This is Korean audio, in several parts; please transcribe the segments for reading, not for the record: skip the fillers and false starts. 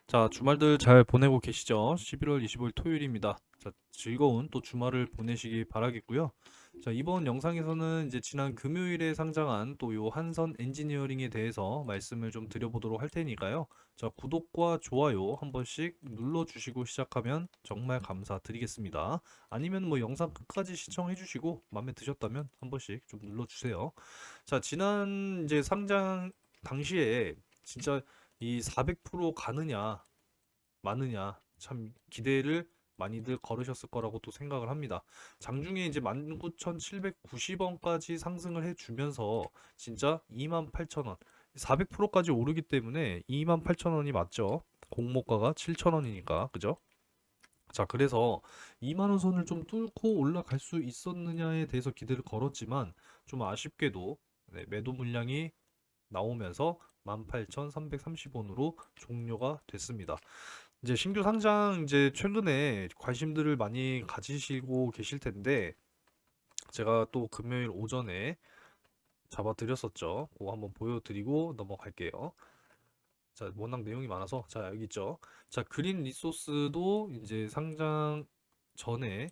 자, 주말들 잘 보내고 계시죠? 11월 25일 토요일입니다. 자, 즐거운 또 주말을 보내시기 바라겠고요. 자, 이번 영상에서는 이제 지난 금요일에 상장한 또 요 한선 엔지니어링에 대해서 말씀을 좀 드려보도록 할 테니까요. 자, 구독과 좋아요 한 번씩 눌러주시고 시작하면 정말 감사드리겠습니다. 아니면 뭐 영상 끝까지 시청해 주시고 마음에 드셨다면 한 번씩 좀 눌러주세요. 자, 지난 이제 상장 당시에 진짜 이 400% 가느냐 마느냐 참 기대를 많이들 걸으셨을 거라고 또 생각을 합니다. 장중에 이제 19,790원까지 상승을 해주면서 진짜 28,000원 400%까지 오르기 때문에 28,000원이 맞죠. 공모가가 7,000원이니까 그죠? 자, 그래서 2만 원 선을 좀 뚫고 올라갈 수 있었느냐에 대해서 기대를 걸었지만 좀 아쉽게도 매도 물량이 나오면서 18,330원으로 종료가 됐습니다. 이제 신규 상장 이제 최근에 관심들을 많이 가지시고 계실 텐데 제가 또 금요일 오전에 잡아드렸었죠. 그거 한번 보여드리고 넘어갈게요. 자, 워낙 내용이 많아서 자, 여기 있죠. 자, 그린 리소스도 이제 상장 전에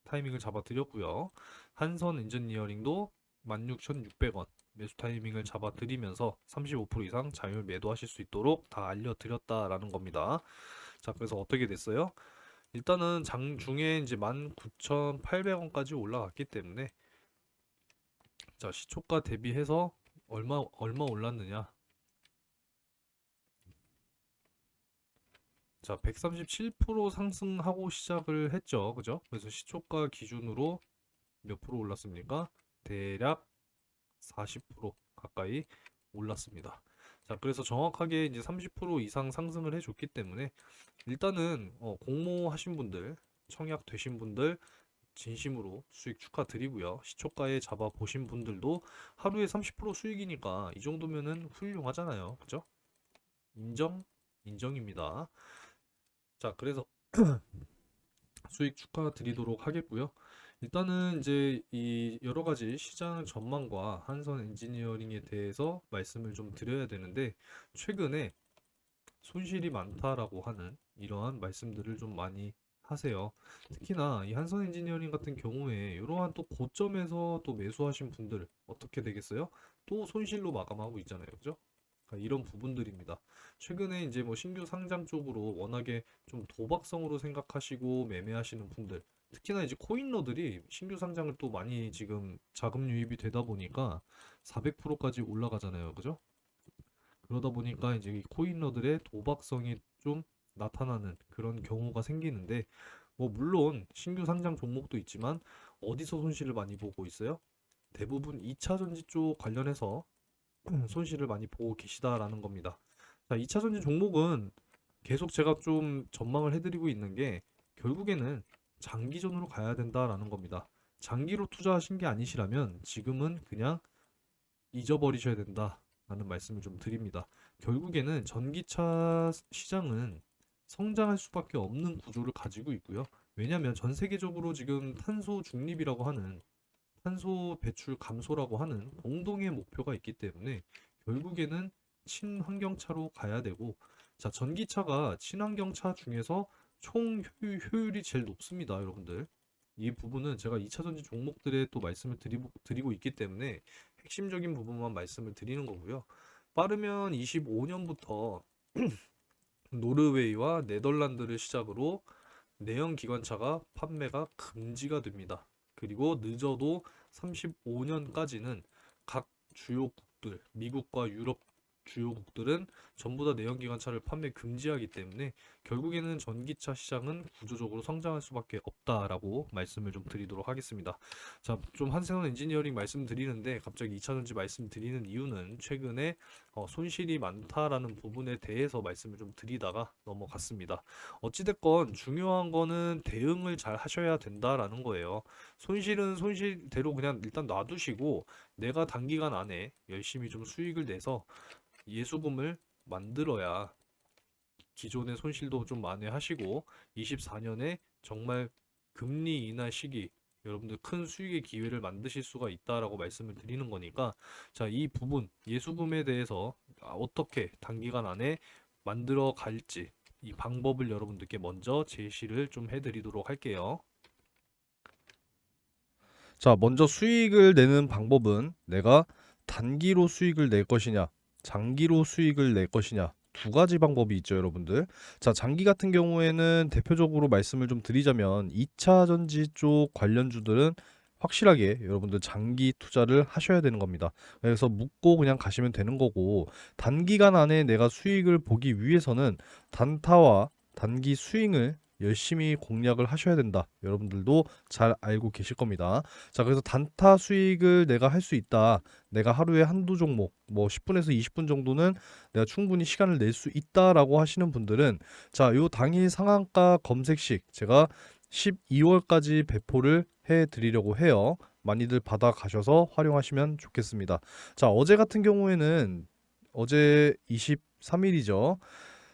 타이밍을 잡아드렸고요. 한선 엔지니어링도 16,600원 매수 타이밍을 잡아드리면서 35% 이상 자율 매도하실 수 있도록 다 알려드렸다라는 겁니다. 자, 그래서 어떻게 됐어요? 일단은 장중에 이제 19,800원까지 올라갔기 때문에 자, 시초가 대비해서 얼마 올랐느냐? 자, 137% 상승하고 시작을 했죠. 그죠? 그래서 시초가 기준으로 몇 프로 올랐습니까? 대략 40% 가까이 올랐습니다. 자, 그래서 정확하게 이제 30% 이상 상승을 해줬기 때문에 일단은 공모하신 분들, 청약 되신 분들 진심으로 수익 축하드리고요. 시초가에 잡아 보신 분들도 하루에 30% 수익이니까 이 정도면은 훌륭하잖아요. 그죠? 인정? 인정입니다. 자, 그래서 수익 축하드리도록 하겠고요. 일단은 이제 이 여러 가지 시장 전망과 한선 엔지니어링에 대해서 말씀을 좀 드려야 되는데 최근에 손실이 많다라고 하는 이러한 말씀들을 좀 많이 하세요. 특히나 이 한선 엔지니어링 같은 경우에 이러한 또 고점에서 또 매수하신 분들 어떻게 되겠어요? 또 손실로 마감하고 있잖아요. 그죠? 그러니까 이런 부분들입니다. 최근에 이제 뭐 신규 상장 쪽으로 워낙에 좀 도박성으로 생각하시고 매매하시는 분들, 특히나 이제 코인러들이 신규 상장을 또 많이 지금 자금 유입이 되다 보니까 400%까지 올라가잖아요. 그죠? 그러다 보니까 이제 이 코인러들의 도박성이 좀 나타나는 그런 경우가 생기는데, 뭐 물론 신규 상장 종목도 있지만 어디서 손실을 많이 보고 있어요? 대부분 2차 전지 쪽 관련해서 손실을 많이 보고 계시다라는 겁니다. 자, 2차 전지 종목은 계속 제가 좀 전망을 해드리고 있는 게 결국에는 장기전으로 가야 된다라는 겁니다. 장기로 투자하신 게 아니시라면 지금은 그냥 잊어버리셔야 된다라는 말씀을 좀 드립니다. 결국에는 전기차 시장은 성장할 수밖에 없는 구조를 가지고 있고요. 왜냐하면 전 세계적으로 지금 탄소 중립이라고 하는 탄소 배출 감소라고 하는 공동의 목표가 있기 때문에 결국에는 친환경차로 가야 되고 자, 전기차가 친환경차 중에서 총 효율이 제일 높습니다, 여러분들. 이 부분은 제가 2차 전지 종목들에 또 말씀을 드리고 있기 때문에 핵심적인 부분만 말씀을 드리는 거고요. 빠르면 25년부터 노르웨이와 네덜란드를 시작으로 내연 기관차가 판매가 금지가 됩니다. 그리고 늦어도 35년까지는 각 주요국들, 미국과 유럽 주요국들은 전부 다 내연기관차를 판매 금지하기 때문에 결국에는 전기차 시장은 구조적으로 성장할 수밖에 없다라고 말씀을 좀 드리도록 하겠습니다. 자, 좀 한생원 엔지니어링 말씀드리는데 갑자기 2차전지 말씀드리는 이유는 최근에 손실이 많다라는 부분에 대해서 말씀을 좀 드리다가 넘어갔습니다. 어찌됐건 중요한 거는 대응을 잘 하셔야 된다라는 거예요. 손실은 손실대로 그냥 일단 놔두시고 내가 단기간 안에 열심히 좀 수익을 내서 예수금을 만들어야 기존의 손실도 좀 만회하시고 24년에 정말 금리 인하 시기 여러분들 큰 수익의 기회를 만드실 수가 있다라고 말씀을 드리는 거니까 자, 이 부분 예수금에 대해서 어떻게 단기간 안에 만들어 갈지 이 방법을 여러분들께 먼저 제시를 좀 해드리도록 할게요. 자, 먼저 수익을 내는 방법은 내가 단기로 수익을 낼 것이냐, 장기로 수익을 낼 것이냐, 두 가지 방법이 있죠, 여러분들. 자, 장기 같은 경우에는 대표적으로 말씀을 좀 드리자면 2차 전지 쪽 관련주들은 확실하게 여러분들 장기 투자를 하셔야 되는 겁니다. 그래서 묻고 그냥 가시면 되는 거고, 단기간 안에 내가 수익을 보기 위해서는 단타와 단기 스윙을 열심히 공략을 하셔야 된다. 여러분들도 잘 알고 계실 겁니다. 자, 그래서 단타 수익을 내가 할 수 있다. 내가 하루에 한두 종목, 뭐 10분에서 20분 정도는 내가 충분히 시간을 낼 수 있다라고 하시는 분들은 자, 요 당일 상한가 검색식 제가 12월까지 배포를 해 드리려고 해요. 많이들 받아 가셔서 활용하시면 좋겠습니다. 자, 어제 같은 경우에는 어제 23일이죠.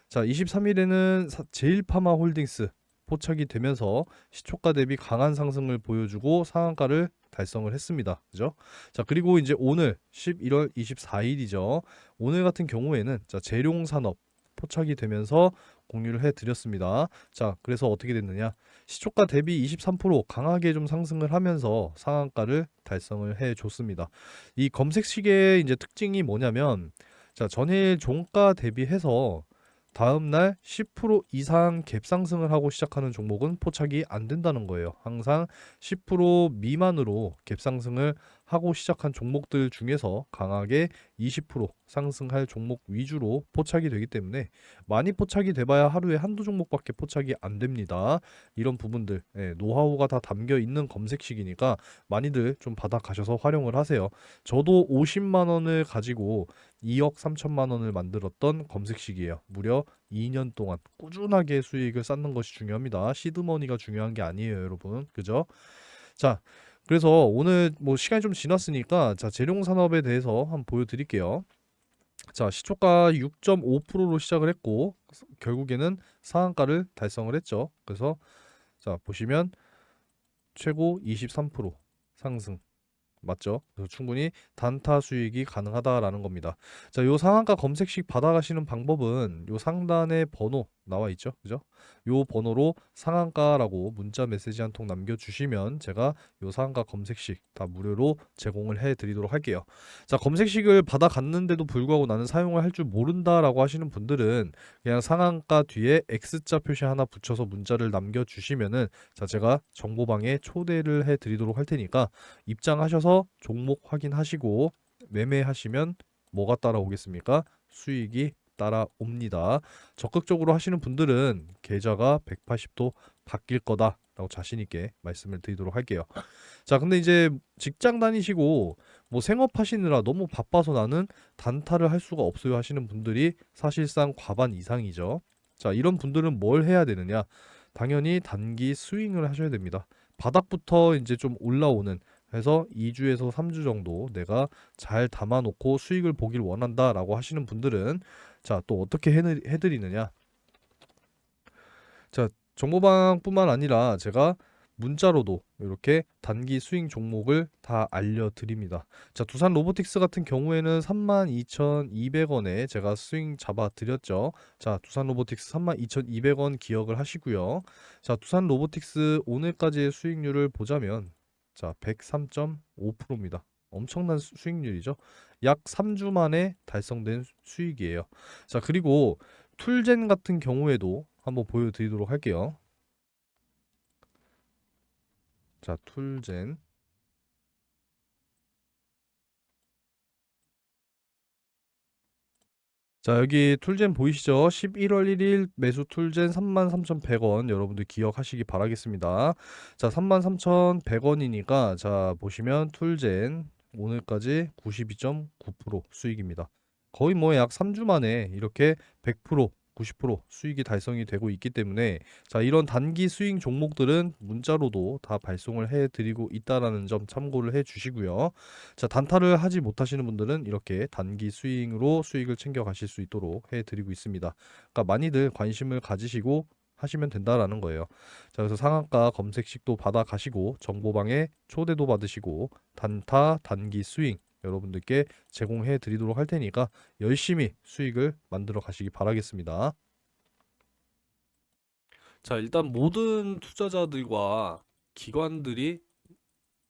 자, 23일에는 제일파마 홀딩스 포착이 되면서 시초가 대비 강한 상승을 보여주고 상한가를 달성을 했습니다. 그죠? 자, 그리고 이제 오늘 11월 24일이죠. 오늘 같은 경우에는 자, 재룡산업 포착이 되면서 공유를 해 드렸습니다. 자, 그래서 어떻게 됐느냐? 시초가 대비 23% 강하게 좀 상승을 하면서 상한가를 달성을 해 줬습니다. 이 검색식의 이제 특징이 뭐냐면 자, 전일 종가 대비해서 다음날 10% 이상 갭 상승을 하고 시작하는 종목은 포착이 안 된다는 거예요. 항상 10% 미만으로 갭 상승을 하고 시작한 종목들 중에서 강하게 20% 상승할 종목 위주로 포착이 되기 때문에 많이 포착이 돼봐야 하루에 한두 종목밖에 포착이 안 됩니다. 이런 부분들 노하우가 다 담겨 있는 검색식이니까 많이들 좀 받아 가셔서 활용을 하세요. 저도 50만 원을 가지고 2억 3천만 원을 만들었던 검색식이에요. 무려 2년 동안 꾸준하게 수익을 쌓는 것이 중요합니다. 시드머니가 중요한 게 아니에요, 여러분. 그죠? 자, 그래서 오늘 뭐 시간이 좀 지났으니까 자, 재룡산업에 대해서 한번 보여드릴게요. 자, 시초가 6.5%로 시작을 했고 결국에는 상한가를 달성을 했죠. 그래서 자, 보시면 최고 23% 상승. 맞죠? 그래서 충분히 단타 수익이 가능하다라는 겁니다. 자, 요 상한가 검색식 받아가시는 방법은 요 상단에 번호 나와 있죠. 그죠? 요 번호로 상한가라고 문자 메시지 한 통 남겨주시면 제가 요 상한가 검색식 다 무료로 제공을 해드리도록 할게요. 자, 검색식을 받아갔는데도 불구하고 나는 사용을 할 줄 모른다라고 하시는 분들은 그냥 상한가 뒤에 X자 표시 하나 붙여서 문자를 남겨주시면은 자, 제가 정보방에 초대를 해드리도록 할 테니까 입장하셔서 종목 확인하시고 매매하시면 뭐가 따라오겠습니까? 수익이 따라옵니다. 적극적으로 하시는 분들은 계좌가 180도 바뀔 거다라고 자신 있게 말씀을 드리도록 할게요. 자, 근데 이제 직장 다니시고 뭐 생업하시느라 너무 바빠서 나는 단타를 할 수가 없어요 하시는 분들이 사실상 과반 이상이죠. 자, 이런 분들은 뭘 해야 되느냐? 당연히 단기 스윙을 하셔야 됩니다. 바닥부터 이제 좀 올라오는 해서 2주에서 3주 정도 내가 잘 담아놓고 수익을 보길 원한다라고 하시는 분들은 자, 또 어떻게 해드리느냐? 자, 정보방뿐만 아니라 제가 문자로도 이렇게 단기 스윙 종목을 다 알려드립니다. 자, 두산 로보틱스 같은 경우에는 32,200원에 제가 스윙 잡아 드렸죠. 자, 두산 로보틱스 32,200원 기억을 하시고요. 자, 두산 로보틱스 오늘까지의 수익률을 보자면 자, 103.5%입니다. 엄청난 수익률이죠. 약 3주 만에 달성된 수익이에요. 자, 그리고 툴젠 같은 경우에도 한번 보여드리도록 할게요. 자, 툴젠. 자, 여기 툴젠 보이시죠? 11월 1일 매수 툴젠 33,100원 여러분들 기억하시기 바라겠습니다. 자, 33,100원이니까 자, 보시면 툴젠 오늘까지 92.9% 수익입니다. 거의 뭐 약 3주 만에 이렇게 100% 90% 수익이 달성이 되고 있기 때문에 자, 이런 단기 수익 종목들은 문자로도 다 발송을 해 드리고 있다라는 점 참고를 해 주시고요. 자, 단타를 하지 못하시는 분들은 이렇게 단기 스윙으로 수익을 챙겨 가실 수 있도록 해 드리고 있습니다. 그러니까 많이들 관심을 가지시고 하시면 된다라는 거예요. 자, 그래서 상한가 검색식도 받아 가시고 정보방에 초대도 받으시고 단타 단기 스윙 여러분들께 제공해 드리도록 할 테니까 열심히 수익을 만들어 가시기 바라겠습니다. 자, 일단 모든 투자자들과 기관들이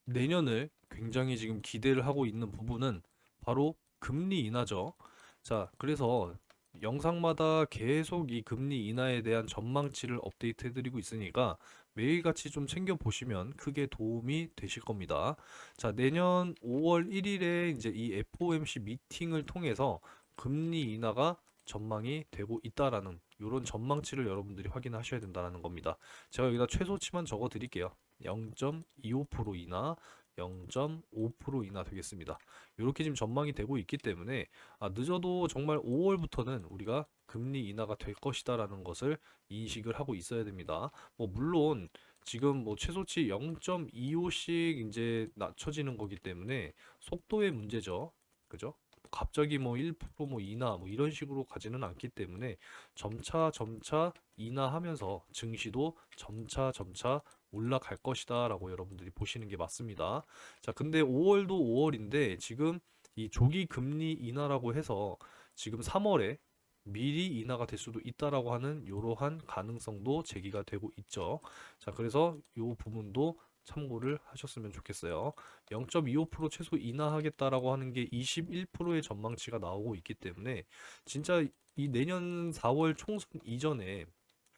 내년을 굉장히 지금 기대를 하고 있는 부분은 바로 금리 인하죠. 자, 그래서 영상마다 계속 이 금리 인하에 대한 전망치를 업데이트 해드리고 있으니까 매일같이 좀 챙겨 보시면 크게 도움이 되실 겁니다. 자, 내년 5월 1일에 이제 이 FOMC 미팅을 통해서 금리 인하가 전망이 되고 있다라는 이런 전망치를 여러분들이 확인하셔야 된다는 겁니다. 제가 여기다 최소치만 적어 드릴게요. 0.25% 인하, 0.5% 인하 되겠습니다. 이렇게 지금 전망이 되고 있기 때문에 늦어도 정말 5월부터는 우리가 금리 인하가 될 것이다라는 것을 인식을 하고 있어야 됩니다. 뭐 물론 지금 뭐 최소치 0.25씩 이제 낮춰지는 거기 때문에 속도의 문제죠. 그죠? 갑자기 뭐 1%뭐 인하 뭐 이런 식으로 가지는 않기 때문에 점차 점차 인하하면서 증시도 점차 점차 올라갈 것이다 라고 여러분들이 보시는 게 맞습니다. 자, 근데 5월도 5월인데 지금 이 조기 금리 인하라고 해서 지금 3월에 미리 인하가 될 수도 있다라고 하는 이러한 가능성도 제기가 되고 있죠. 자, 그래서 이 부분도 참고를 하셨으면 좋겠어요. 0.25% 최소 인하하겠다라고 하는 게 21%의 전망치가 나오고 있기 때문에 진짜 이 내년 4월 총선 이전에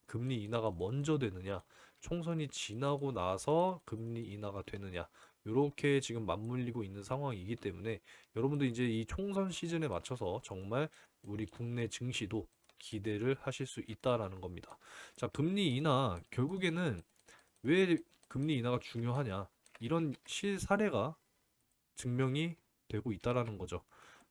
금리 인하가 먼저 되느냐, 총선이 지나고 나서 금리 인하가 되느냐, 이렇게 지금 맞물리고 있는 상황이기 때문에 여러분들 이제 이 총선 시즌에 맞춰서 정말 우리 국내 증시도 기대를 하실 수 있다라는 겁니다. 자, 금리 인하 결국에는 왜 금리 인하가 중요하냐? 이런 실사례가 증명이 되고 있다라는 거죠.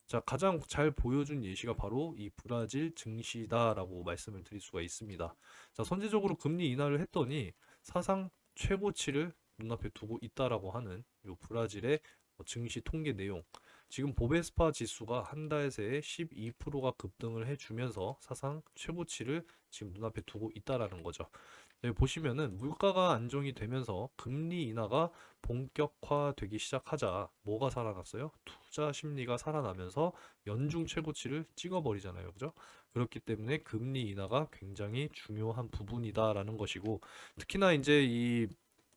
자, 가장 잘 보여준 예시가 바로 이 브라질 증시다라고 말씀을 드릴 수가 있습니다. 자, 선제적으로 금리 인하를 했더니 사상 최고치를 눈앞에 두고 있다라고 하는 이 브라질의 증시 통계 내용. 지금 보베스파 지수가 한 달 새에 12%가 급등을 해주면서 사상 최고치를 지금 눈앞에 두고 있다라는 거죠. 여기 보시면은 물가가 안정이 되면서 금리 인하가 본격화되기 시작하자 뭐가 살아났어요? 투자 심리가 살아나면서 연중 최고치를 찍어버리잖아요. 그죠? 그렇기 때문에 금리 인하가 굉장히 중요한 부분이다라는 것이고 특히나 이제 이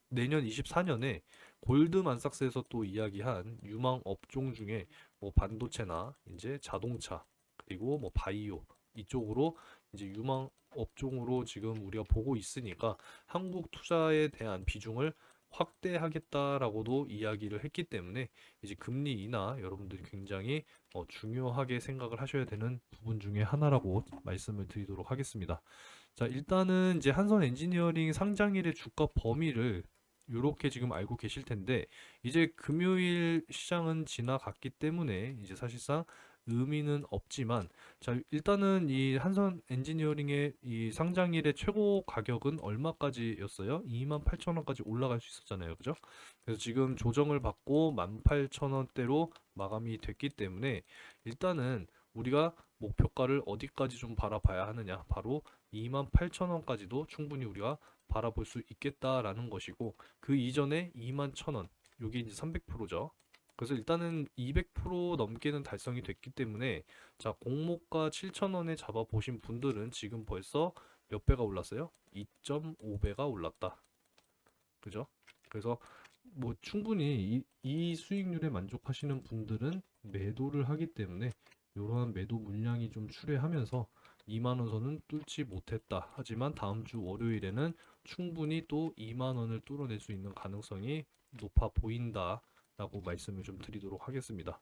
내년 24년에 골드만삭스에서 또 이야기한 유망 업종 중에 뭐 반도체나 이제 자동차 그리고 뭐 바이오 이쪽으로 이제 유망 업종으로 지금 우리가 보고 있으니까 한국 투자에 대한 비중을 확대하겠다라고도 이야기를 했기 때문에 이제 금리 인하 여러분들이 굉장히 중요하게 생각을 하셔야 되는 부분 중에 하나라고 말씀을 드리도록 하겠습니다. 자, 일단은 이제 한선 엔지니어링 상장일의 주가 범위를 이렇게 지금 알고 계실 텐데 이제 금요일 시장은 지나갔기 때문에 이제 사실상 의미는 없지만 자, 일단은 이 한선 엔지니어링의 이 상장일의 최고 가격은 얼마까지였어요? 28,000원까지 올라갈 수 있었잖아요. 그죠? 그래서 지금 조정을 받고 18,000원대로 마감이 됐기 때문에 일단은 우리가 목표가를 어디까지 좀 바라봐야 하느냐? 바로 28,000원까지도 충분히 우리가 바라볼 수 있겠다라는 것이고 그 이전에 21,000원 요게 이제 300%죠. 그래서 일단은 200% 넘게는 달성이 됐기 때문에 자, 공모가 7,000원에 잡아 보신 분들은 지금 벌써 몇 배가 올랐어요? 2.5배가 올랐다. 그죠? 그래서 뭐 충분히 이 수익률에 만족하시는 분들은 매도를 하기 때문에 이러한 매도 물량이 좀 출회하면서 2만 원 선은 뚫지 못했다. 하지만 다음 주 월요일에는 충분히 또 2만 원을 뚫어낼 수 있는 가능성이 높아 보인다라고 말씀을 좀 드리도록 하겠습니다.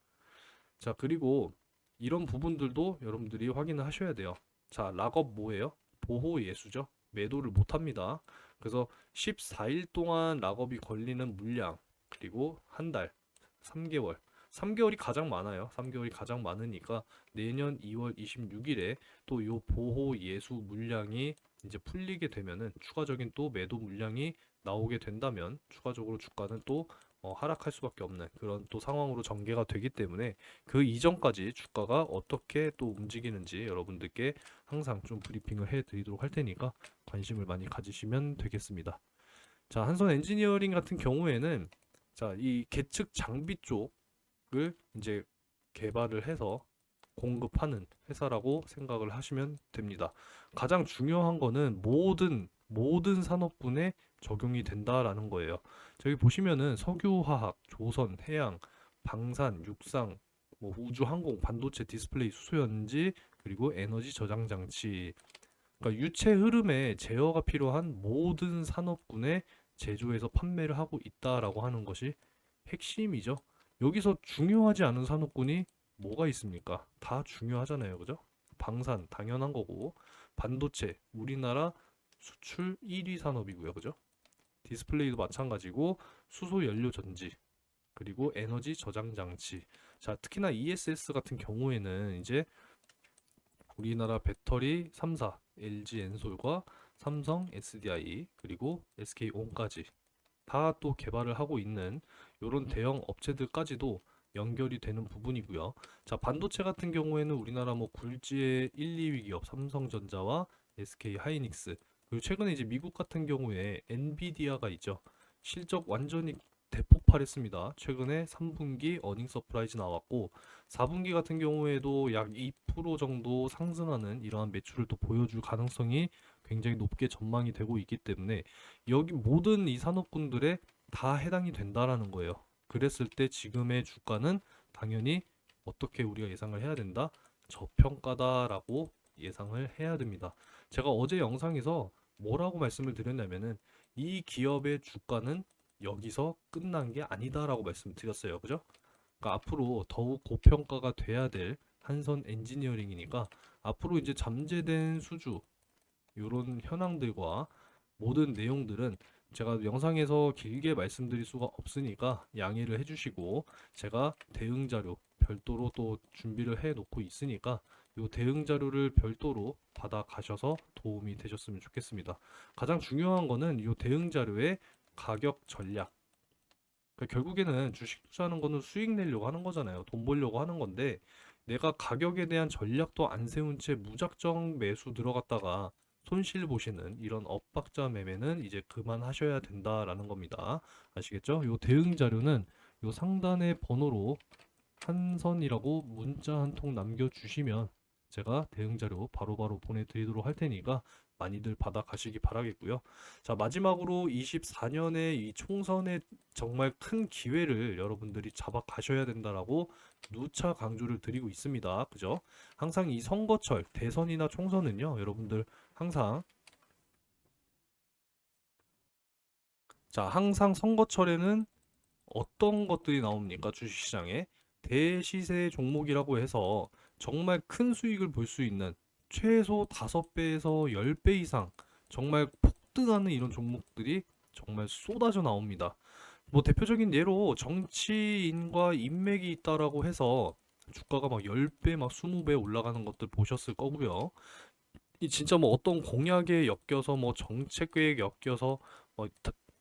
자, 그리고 이런 부분들도 여러분들이 확인을 하셔야 돼요. 자, 락업 뭐예요? 보호 예수죠. 매도를 못 합니다. 그래서 14일 동안 락업이 걸리는 물량, 그리고 한 달, 3개월. 3개월이 가장 많아요. 3개월이 가장 많으니까 내년 2월 26일에 또 요 보호 예수 물량이 이제 풀리게 되면은 추가적인 또 매도 물량이 나오게 된다면 추가적으로 주가는 또 하락할 수밖에 없는 그런 또 상황으로 전개가 되기 때문에 그 이전까지 주가가 어떻게 또 움직이는지 여러분들께 항상 좀 브리핑을 해 드리도록 할 테니까 관심을 많이 가지시면 되겠습니다. 자, 한선 엔지니어링 같은 경우에는 자, 이 계측 장비 쪽 주식을 이제 개발을 해서 공급하는 회사라고 생각을 하시면 됩니다. 가장 중요한 거는 모든 산업군에 적용이 된다라는 거예요. 저기 보시면은 석유화학, 조선, 해양, 방산, 육상, 뭐 우주, 항공, 반도체, 디스플레이, 수소연지, 그리고 에너지 저장 장치. 그러니까 유체 흐름에 제어가 필요한 모든 산업군에 제조해서 판매를 하고 있다라고 하는 것이 핵심이죠. 여기서 중요하지 않은 산업군이 뭐가 있습니까? 다 중요하잖아요. 그죠? 방산 당연한 거고, 반도체 우리나라 수출 1위 산업이고요. 그죠? 디스플레이도 마찬가지고, 수소 연료 전지, 그리고 에너지 저장 장치. 자, 특히나 ESS 같은 경우에는 이제 우리나라 배터리 3사, LG 엔솔과 삼성 SDI, 그리고 SK온까지 다 또 개발을 하고 있는 이런 대형 업체들까지도 연결이 되는 부분이고요. 자, 반도체 같은 경우에는 우리나라 뭐 굴지의 1, 2위 기업 삼성전자와 SK 하이닉스, 그리고 최근에 이제 미국 같은 경우에 엔비디아가 있죠. 실적 완전히 대폭발했습니다. 최근에 3분기 어닝 서프라이즈 나왔고 4분기 같은 경우에도 약 2% 정도 상승하는 이러한 매출을 또 보여줄 가능성이 굉장히 높게 전망이 되고 있기 때문에 여기 모든 이 산업군들에 다 해당이 된다라는 거예요. 그랬을 때 지금의 주가는 당연히 어떻게 우리가 예상을 해야 된다? 저평가다라고 예상을 해야 됩니다. 제가 어제 영상에서 뭐라고 말씀을 드렸냐면은 이 기업의 주가는 여기서 끝난 게 아니다라고 말씀드렸어요. 그죠? 그러니까 앞으로 더욱 고평가가 돼야 될 한선 엔지니어링이니까 앞으로 이제 잠재된 수주 이런 현황들과 모든 내용들은 제가 영상에서 길게 말씀드릴 수가 없으니까 양해를 해주시고 제가 대응 자료 별도로 또 준비를 해 놓고 있으니까 이 대응 자료를 별도로 받아 가셔서 도움이 되셨으면 좋겠습니다. 가장 중요한 거는 이 대응 자료의 가격 전략. 그러니까 결국에는 주식 투자하는 거는 수익 내려고 하는 거잖아요. 돈 벌려고 하는 건데 내가 가격에 대한 전략도 안 세운 채 무작정 매수 들어갔다가 손실 보시는 이런 엇박자 매매는 이제 그만하셔야 된다라는 겁니다. 아시겠죠? 요 대응 자료는 요 상단의 번호로 한선이라고 문자 한 통 남겨주시면 제가 대응 자료 바로바로 보내드리도록 할 테니까 많이들 받아 가시기 바라겠고요. 자, 마지막으로 24년의 이 총선에 정말 큰 기회를 여러분들이 잡아 가셔야 된다라고 누차 강조를 드리고 있습니다. 그죠? 항상 이 선거철, 대선이나 총선은요, 여러분들 항상 항상 선거철에는 어떤 것들이 나옵니까? 주식시장에 대시세 종목이라고 해서 정말 큰 수익을 볼 수 있는 최소 5배에서 10배 이상 정말 폭등하는 이런 종목들이 정말 쏟아져 나옵니다. 뭐 대표적인 예로 정치인과 인맥이 있다라고 해서 주가가 막 10배, 막 20배 올라가는 것들 보셨을 거고요. 이 진짜 뭐 어떤 공약에 엮여서 뭐 정책 계획에 엮여서 뭐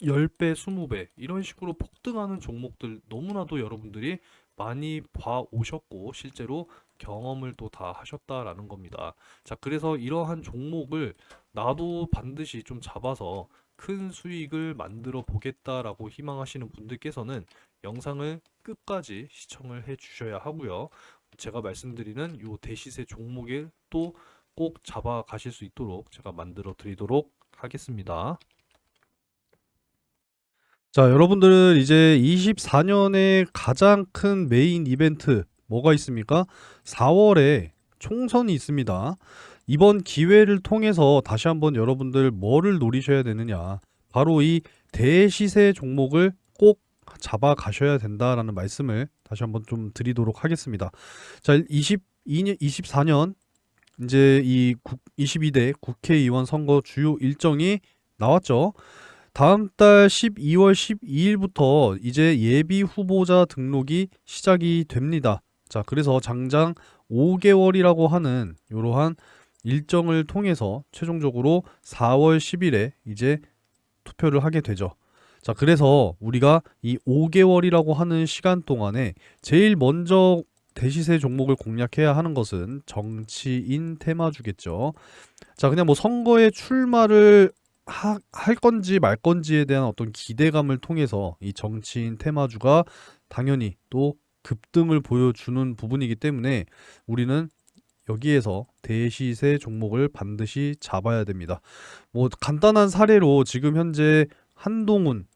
10배, 20배 이런 식으로 폭등하는 종목들 너무나도 여러분들이 많이 봐 오셨고 실제로 경험을 또 다 하셨다라는 겁니다. 자, 그래서 이러한 종목을 나도 반드시 좀 잡아서 큰 수익을 만들어 보겠다라고 희망하시는 분들께서는 영상을 끝까지 시청을 해 주셔야 하고요. 제가 말씀드리는 요 대시세 종목에 또 꼭 잡아 가실 수 있도록 제가 만들어 드리도록 하겠습니다. 자, 여러분들은 이제 24년의 가장 큰 메인 이벤트 뭐가 있습니까? 4월에 총선이 있습니다. 이번 기회를 통해서 다시 한번 여러분들 뭐를 노리셔야 되느냐? 바로 이 대시세 종목을 꼭 잡아 가셔야 된다라는 말씀을 다시 한번 좀 드리도록 하겠습니다. 자, 24년 이제 22대 국회의원 선거 주요 일정이 나왔죠. 다음 달 12월 12일부터 이제 예비 후보자 등록이 시작이 됩니다. 자, 그래서 장장 5개월이라고 하는 이러한 일정을 통해서 최종적으로 4월 10일에 이제 투표를 하게 되죠. 자, 그래서 우리가 이 5개월이라고 하는 시간 동안에 제일 먼저 대시세 종목을 공략해야 하는 것은 정치인 테마주겠죠. 자, 그냥 뭐 선거에 출마를 할 건지 말 건지에 대한 어떤 기대감을 통해서 이 정치인 테마주가 당연히 또 급등을 보여주는 부분이기 때문에 우리는 여기에서 대시세 종목을 반드시 잡아야 됩니다. 뭐 간단한 사례로 지금 현재 한동훈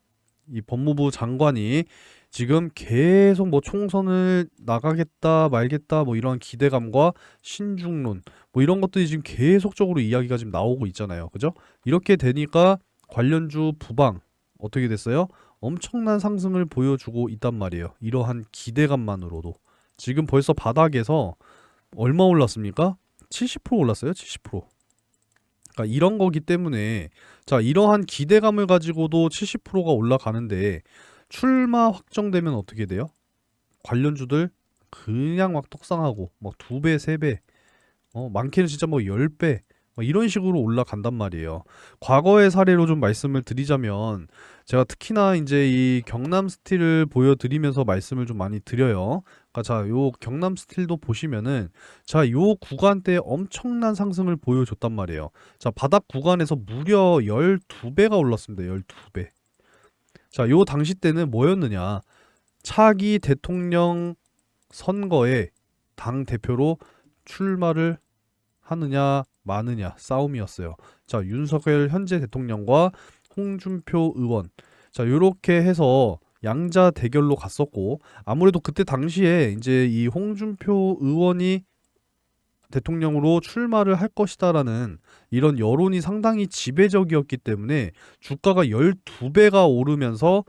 이 법무부 장관이 지금 계속 뭐 총선을 나가겠다 말겠다 뭐 이런 기대감과 신중론 뭐 이런 것들이 지금 계속적으로 이야기가 지금 나오고 있잖아요. 그죠? 이렇게 되니까 관련주 부방 어떻게 됐어요? 엄청난 상승을 보여주고 있단 말이에요. 이러한 기대감만으로도 지금 벌써 바닥에서 얼마 올랐습니까? 70% 올랐어요. 70%. 그러니까 이런 거기 때문에 자, 이러한 기대감을 가지고도 70%가 올라가는데 출마 확정되면 어떻게 돼요? 관련주들 그냥 막 떡상하고 막 2배, 3배, 많게는 진짜 뭐 10배 이런 식으로 올라간단 말이에요. 과거의 사례로 좀 말씀을 드리자면 제가 특히나 이제 이 경남 스틸을 보여드리면서 말씀을 좀 많이 드려요. 그러니까 자, 요 경남 스틸도 보시면은 자, 요 구간대에 엄청난 상승을 보여줬단 말이에요. 자, 바닥 구간에서 무려 12배가 올랐습니다. 12배. 자, 요 당시 때는 뭐였느냐? 차기 대통령 선거에 당 대표로 출마를 하느냐 마느냐 싸움이었어요. 자, 윤석열 현재 대통령과 홍준표 의원. 자, 요렇게 해서 양자 대결로 갔었고 아무래도 그때 당시에 이제 이 홍준표 의원이 대통령으로 출마를 할 것이다라는 이런 여론이 상당히 지배적이었기 때문에 주가가 12배가 오르면서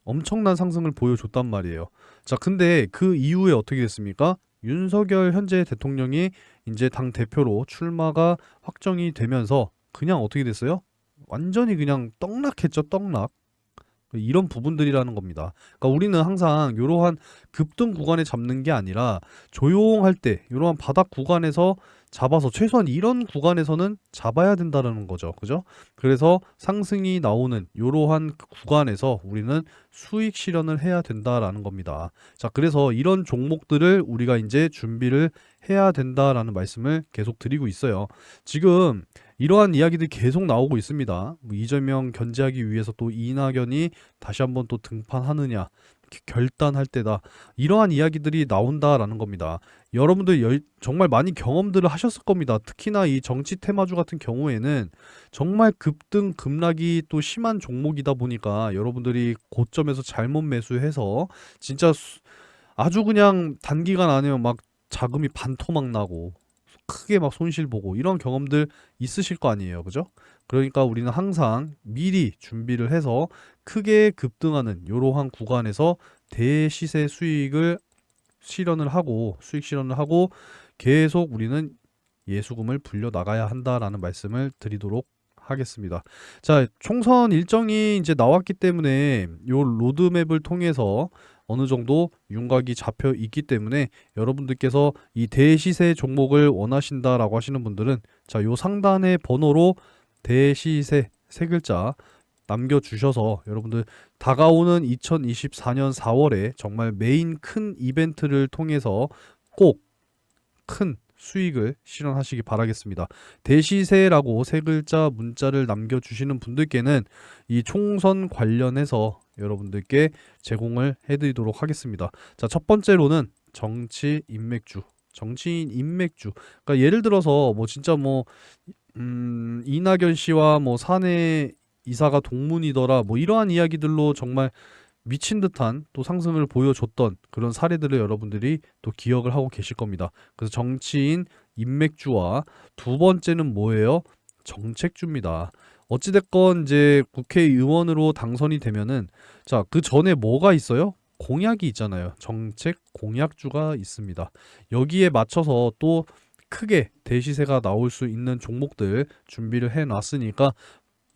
엄청난 상승을 보여줬단 말이에요. 자, 근데 그 이후에 어떻게 됐습니까? 윤석열 현재 대통령이 이제 당 대표로 출마가 확정이 되면서 그냥 어떻게 됐어요? 완전히 그냥 떡락했죠, 떡락. 이런 부분들이라는 겁니다. 그러니까 우리는 항상 이러한 급등 구간에 잡는 게 아니라 조용할 때 이러한 바닥 구간에서 잡아서 최소한 이런 구간에서는 잡아야 된다는 거죠. 그죠? 그래서 상승이 나오는 이러한 구간에서 우리는 수익 실현을 해야 된다라는 겁니다. 자, 그래서 이런 종목들을 우리가 이제 준비를 해야 된다라는 말씀을 계속 드리고 있어요. 지금 이러한 이야기들이 계속 나오고 있습니다. 뭐 이재명 견제하기 위해서 또 이낙연이 다시 한번 또 등판하느냐 결단할 때다. 이러한 이야기들이 나온다라는 겁니다. 여러분들 정말 많이 경험들을 하셨을 겁니다. 특히나 이 정치 테마주 같은 경우에는 정말 급등 급락이 또 심한 종목이다 보니까 여러분들이 고점에서 잘못 매수해서 진짜 아주 그냥 단기간 안에 막 자금이 반토막 나고 크게 막 손실 보고 이런 경험들 있으실 거 아니에요. 그죠? 그러니까 우리는 항상 미리 준비를 해서 크게 급등하는 이러한 구간에서 대시세 수익을 실현을 하고 수익 실현을 하고 계속 우리는 예수금을 불려 나가야 한다라는 말씀을 드리도록 하겠습니다. 자, 총선 일정이 이제 나왔기 때문에 요 로드맵을 통해서 어느 정도 윤곽이 잡혀 있기 때문에 여러분들께서 이 대시세 종목을 원하신다라고 하시는 분들은 자, 요 상단의 번호로 대시세 세 글자 남겨주셔서 여러분들 다가오는 2024년 4월에 정말 메인 큰 이벤트를 통해서 꼭 큰 수익을 실현하시기 바라겠습니다. 대시세라고 세 글자 문자를 남겨주시는 분들께는 이 총선 관련해서 여러분들께 제공을 해드리도록 하겠습니다. 자, 첫 번째로는 정치 인맥주. 정치인 인맥주. 그러니까 예를 들어서 뭐 진짜 뭐 이낙연 씨와 뭐 사내 이사가 동문이더라 뭐 이러한 이야기들로 정말 미친 듯한 또 상승을 보여줬던 그런 사례들을 여러분들이 또 기억을 하고 계실 겁니다. 그래서 정치인 인맥주와 두 번째는 뭐예요? 정책주입니다. 어찌됐건 이제 국회의원으로 당선이 되면은 자, 그 전에 뭐가 있어요? 공약이 있잖아요. 정책 공약주가 있습니다. 여기에 맞춰서 또 크게 대시세가 나올 수 있는 종목들 준비를 해 놨으니까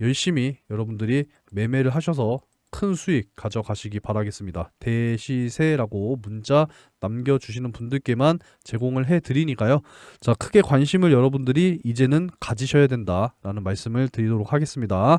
열심히 여러분들이 매매를 하셔서 큰 수익 가져가시기 바라겠습니다. 대시세라고 문자 남겨주시는 분들께만 제공을 해드리니까요. 자, 크게 관심을 여러분들이 이제는 가지셔야 된다라는 말씀을 드리도록 하겠습니다.